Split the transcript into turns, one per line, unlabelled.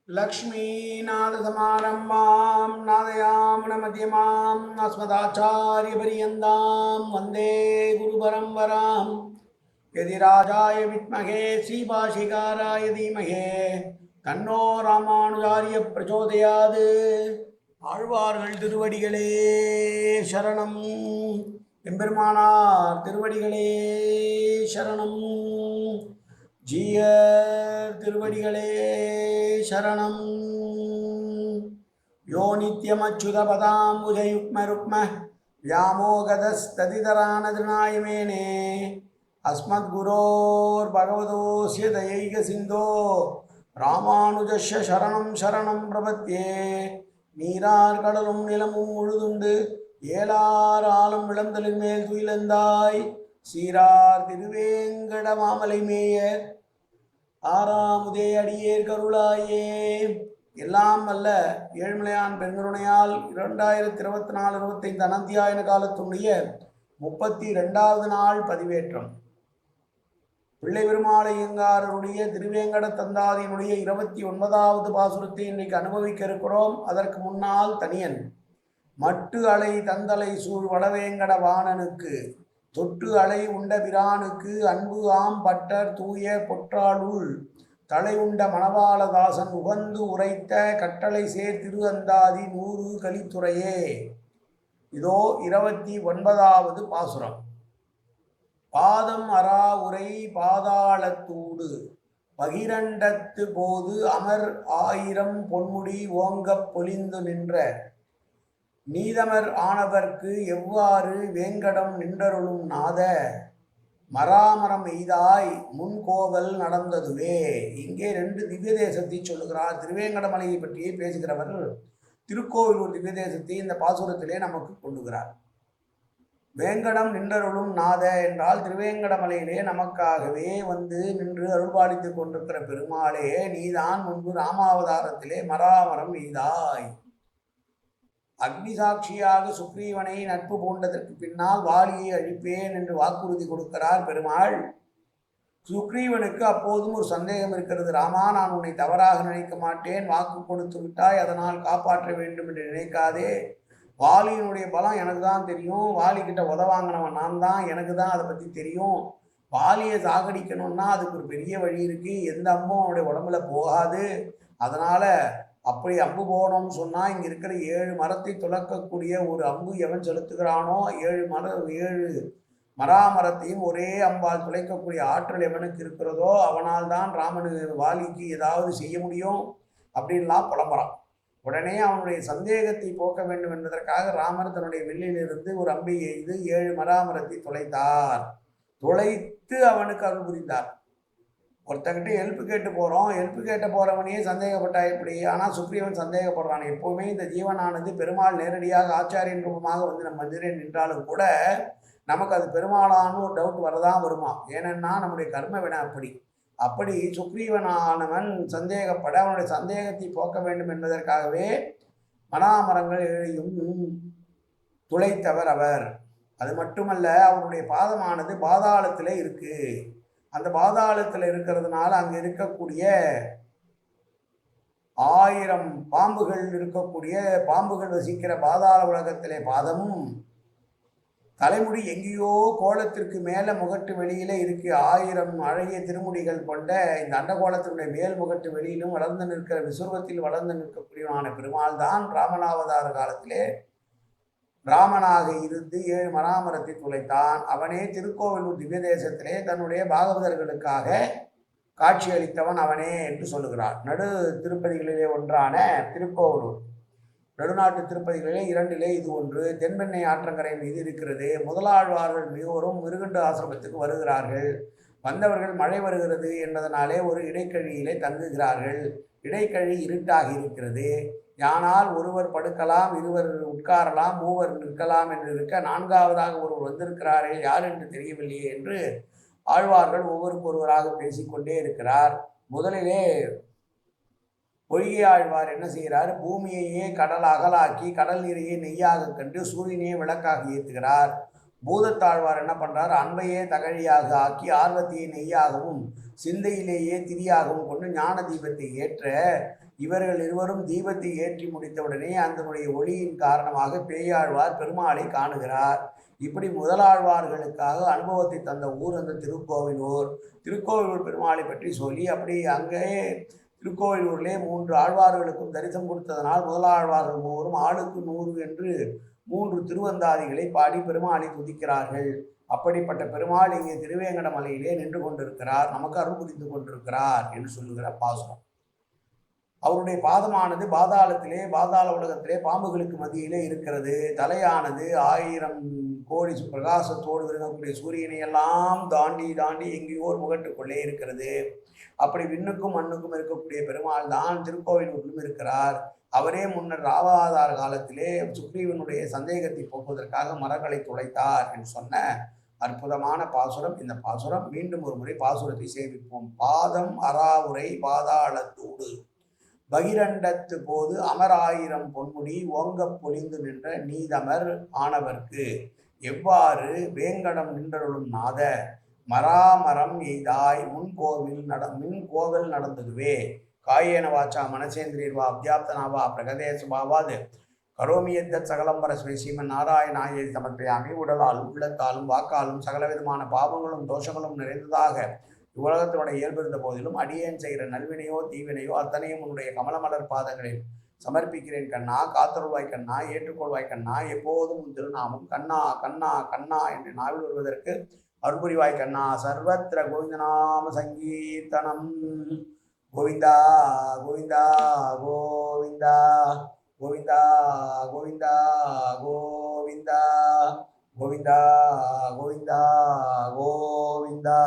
लक्ष्मीनाथसमारम्भां नादयामुनमध्यमाम् अस्मदाचार्यपर्यन्तां वन्दे गुरुपरम्परां यदिराजाय विद्महे श्रीभाषिकाराय धीमहे तन्नो रामानुजार्य प्रचोदयात् ஆழ்வார்கள் திருவடிகளே சரணம் எம்பெருமானார் திருவடிகளே சரணம் ஜீயர் திருவடிகளே சரணம் யோ நித்யமச்சுதபதாம்புஜயுக்ம ருக்ம व्यामोगतस्तदितरानदृणायमेने अस्मद्गुरोर् भगवतोऽस्य दयैकसिन्धो ராமானுஜஸ்ய சரணம் சரணம் பிரபத்யே நீரார் கடலும் நிலமும் முழுதுண்டு ஏலார் ஆலம் விளந்தலின் மேல் துயிலந்தாய் சீரார் திருவேங்கட மாமலை மேய ஆறாமுதே அடியேர் கருளாயே. எல்லாம் அல்ல ஏழ்மலையான் பெருங்கருணையால் 2024-25 அனந்தியாயன காலத்துடைய 32வது நாள் பதிவேற்றம். பிள்ளை பெருமாளையங்காரருடைய திருவேங்கட தந்தாதியினுடைய 29வது பாசுரத்தை இன்றைக்கு அனுபவிக்க இருக்கிறோம். அதற்கு முன்னால் தனியன் மட்டு அலை தந்தலை சூழ் வடவேங்கட வாணனுக்கு தொட்டு அலை உண்ட பிரானுக்கு அன்பு ஆம் பட்டர் தூய பொற்றாளுள் தலை உண்ட மணவாளதாசன் உகந்து உரைத்த கட்டளை சேர் திரு அந்தாதி 100 கலித்துறையே. இதோ 29வது பாசுரம். பாதம் அரா உரை பாதாளத்தூடு பகிரண்டத்து போது அமர் 1000 பொன்முடி ஓங்கப் பொலிந்து நின்ற நீதமர் ஆனவர்க்கு எவ்வாறு வேங்கடம் நின்றருளும் நாத மராமரம் எய்தாய் முன்கோவல் நடந்ததுவே. இங்கே 2 திவ்ய தேசத்தை சொல்லுகிறார். திருவேங்கடமலையை பற்றியே பேசுகிறவர் திருக்கோவிலூர் திவ்ய தேசத்தை இந்த பாசுரத்திலே நமக்கு கொண்டுகிறார். வேங்கடம் நின்றருளும் நாத என்றால் திருவேங்கடமலையிலே நமக்காகவே வந்து நின்று அருள்பாலித்து கொண்டிருக்கிற பெருமாளே, நீதான் முன்பு ராமாவதாரத்திலே மராமரம் எய்தாய். அக்னி சாட்சியாக சுக்ரீவனை நட்பு பூண்டதற்கு பின்னால் வாலியை அழிப்பேன் என்று வாக்குறுதி கொடுக்கிறார் பெருமாள். சுக்ரீவனுக்கு அப்போதும் ஒரு சந்தேகம் இருக்கிறது. ராமா, நான் உன்னை தவறாக நினைக்க மாட்டேன், வாக்கு கொடுத்து விட்டாய், அதனால் காப்பாற்ற வேண்டும் என்று நினைக்காதே. வாலியினுடைய பலம் எனக்கு தான் தெரியும், வாலிக்கிட்ட உதவாங்கினவன் நான் தான், எனக்கு தான் அதை பற்றி தெரியும். வாலியை சாகடிக்கணும்னா அதுக்கு ஒரு பெரிய வழி இருக்குது, எந்த அம்பும் அவனுடைய உடம்புல போகாது. அதனால் அப்படி அம்பு போகணும்னு சொன்னால் இங்கே இருக்கிற 7 மரத்தை துளக்கக்கூடிய ஒரு அம்பு எவன் செலுத்துகிறானோ 7 மராமரத்தையும் ஒரே அம்பால் துளைக்கக்கூடிய ஆற்றல் எவனுக்கு இருக்கிறதோ அவனால் தான் ராமனு வாலிக்கு ஏதாவது செய்ய முடியும் அப்படின்லாம் புலம்புறான். உடனே அவனுடைய சந்தேகத்தை போக்க வேண்டும் என்பதற்காக ராமர் தன்னுடைய வில்லிலிருந்து ஒரு அம்பை எய்து 7 மராமரத்தை துளைத்து அவனுக்கு அருள் புரிந்தார். ஒருத்தங்கிட்ட ஹெல்ப் கேட்டு போகிறோம், ஹெல்ப் கேட்ட போகிறவனையே சந்தேகப்பட்டா எப்படி? ஆனால் சுக்ரீவன் சந்தேகப்படுறான். எப்போவுமே இந்த ஜீவனானது பெருமாள் நேரடியாக ஆச்சாரியன் ரூபமாக வந்து நம்ம எதிரே நின்றாலும் கூட நமக்கு அது பெருமாளான்னு ஒரு டவுட் வரதான் வருமா. ஏனென்னா நம்முடைய கர்ம வினை அப்படி சுக்ரீவனானவன் சந்தேகப்பட அவனுடைய சந்தேகத்தை போக்க வேண்டும் என்பதற்காகவே மனாமரங்கள் எழுதியும் துளைத்தவர் அவர். அது மட்டுமல்ல, அவனுடைய பாதமானது பாதாளத்தில் இருக்கு. அந்த பாதாளத்தில் இருக்கிறதுனால அங்கே இருக்கக்கூடிய 1000 பாம்புகள் இருக்கக்கூடிய பாம்புகள் வசிக்கிற பாதாள உலகத்திலே பாதமும் தலைமுடி எங்கேயோ கோலத்திற்கு மேலே முகட்டு வெளியில இருக்கு. 1000 அழகிய திருமுடிகள் கொண்ட இந்த அண்டகோலத்தினுடைய மேல் முகட்டு வெளியிலும் வளர்ந்து நிற்கிற விசுர்வத்தில் வளர்ந்து நிற்கக்கூடியவனான பெருமாள் தான் ராமனாவதார காலத்திலே ராமனாக இருந்து 7 மராமரத்தை துளைத்தான். அவனே திருக்கோவிலூர் திவ்ய தேசத்திலே தன்னுடைய பாகவதர்களுக்காக காட்சியளித்தவன் அவனே என்று சொல்லுகிறார். நடு திருப்பதிகளிலே ஒன்றான திருக்கோவிலூர் நடுநாட்டு திருப்பதிகளிலே 2 இது ஒன்று. தென்பெண்ணை ஆற்றங்கரை மீது இருக்கிறது. முதலாழ்வார்கள் மிகவும் மிருகண்டு ஆசிரமத்துக்கு வருகிறார்கள். வந்தவர்கள் மழை வருகிறது என்பதனாலே ஒரு இடைக்கழியிலே தங்குகிறார்கள். இடைக்கழி இருட்டாகி இருக்கிறது. யானால் ஒருவர் படுக்கலாம், 2 உட்காரலாம், 3 நிற்கலாம் என்று இருக்க 4வதாக ஒருவர் வந்திருக்கிறாரே, யார் என்று தெரியவில்லையே என்று ஆழ்வார்கள் ஒவ்வொருவராக பேசிக்கொண்டே இருக்கிறார். முதலிலே பொய்கை ஆழ்வார் என்ன செய்கிறார்? பூமியையே கடல் அகலாக்கி கடல் நீரையே நெய்யாக கண்டு சூரியனையே விளக்காக ஏற்றுகிறார். பூதத்தாழ்வார் என்ன பண்றார், அன்பையே தகழியாக ஆக்கி ஆர்வத்தையே நெய்யாகவும் சிந்தையிலேயே திரியாகவும் கொண்டு ஞான தீபத்தை ஏற்ற இவர்கள் இருவரும் தீபத்தை ஏற்றி முடித்தவுடனே அதனுடைய ஒளியின் காரணமாக பேயாழ்வார் பெருமாளை காணுகிறார். இப்படி முதலாழ்வார்களுக்காக அனுபவத்தை தந்த ஊர் அந்த திருக்கோவிலூர். திருக்கோவிலூர் பெருமாளை பற்றி சொல்லி அப்படி அங்கே திருக்கோவிலூரிலே 3 ஆழ்வார்களுக்கும் தரிசனம் கொடுத்ததனால் முதலாழ்வார்கள் மூவரும் ஆளுக்கு 100 என்று 3 திருவந்தாதிகளை பாடி பெருமாளை துதிக்கிறார்கள். அப்படிப்பட்ட பெருமாள் இங்கே திருவேங்கட மலையிலே நின்று கொண்டிருக்கிறார், நமக்கு அருள் புரிந்து கொண்டிருக்கிறார் என்று சொல்லுகிற பாசுரம். அவருடைய பாதமானது பாதாளத்திலே, பாதாள உலகத்திலே பாம்புகளுக்கு மத்தியிலே இருக்கிறது. தலையானது 1000 கோடி பிரகாசத்தோடு இருக்கக்கூடிய சூரியனை எல்லாம் தாண்டி தாண்டி எங்கேயோ ஒரு முகட்டுக்குள்ளே இருக்கிறது. அப்படி விண்ணுக்கும் மண்ணுக்கும் இருக்கக்கூடிய பெருமாள் தான் திருக்கோவிலூரிலும் இருக்கிறார். அவரே முன்னர் ராவாதார காலத்திலே சுக்ரீவனுடைய சந்தேகத்தை போக்குவதற்காக மரங்களை துளைத்தார் என்று சொன்ன அற்புதமான பாசுரம் இந்த பாசுரம். மீண்டும் ஒரு முறை பாசுரத்தை சேவிப்போம். பாதம் அராவுரை பாதாளத்தோடு பகிரண்டத்து போது அமராயிரம் பொன்முடி ஓங்கப் பொலிந்து நின்ற நீதமர் ஆனவர்க்கு எவ்வாறு வேங்கடம் நின்றருளும் நாத மராமரம் எய்தாய் மின்கோவில் நடந்ததுவே காயேன வாச்சா மனசேந்திரியர்வா அப்தியாப்தனாவா பிரகதேசபாவாது கரோமியத்த சகலம்பர ஸ்ரீமன் நாராயணாயை சமர்ப்பயாமி. உடலாலும் உள்ளத்தாலும் வாக்காலும் சகலவிதமான பாவங்களும் தோஷங்களும் நிறைந்ததாக இவ்வுலகத்தினுடைய இயல்பு இருந்த போதிலும் அடியேன் செய்கிற நல்வினையோ தீவினையோ அத்தனையும் உன்னுடைய கமலமலர் பாதங்களில் சமர்ப்பிக்கிறேன் கண்ணா. காத்தருள்வாய் கண்ணா, ஏற்றுக்கொள்வாய் கண்ணா. எப்போதும் உன் திருநாமம் கண்ணா கண்ணா கண்ணா என்று நாவில் வருவதற்கு அருள்புரிவாய் கண்ணா. சர்வத்திர கோவிந்தநாம சங்கீர்த்தனம். கோவிந்தா கோவிந்தா கோவிந்தா கோவிந்தா கோவிந்தா கோவிந்தா கோவிந்தா கோவிந்தா கோவிந்தா.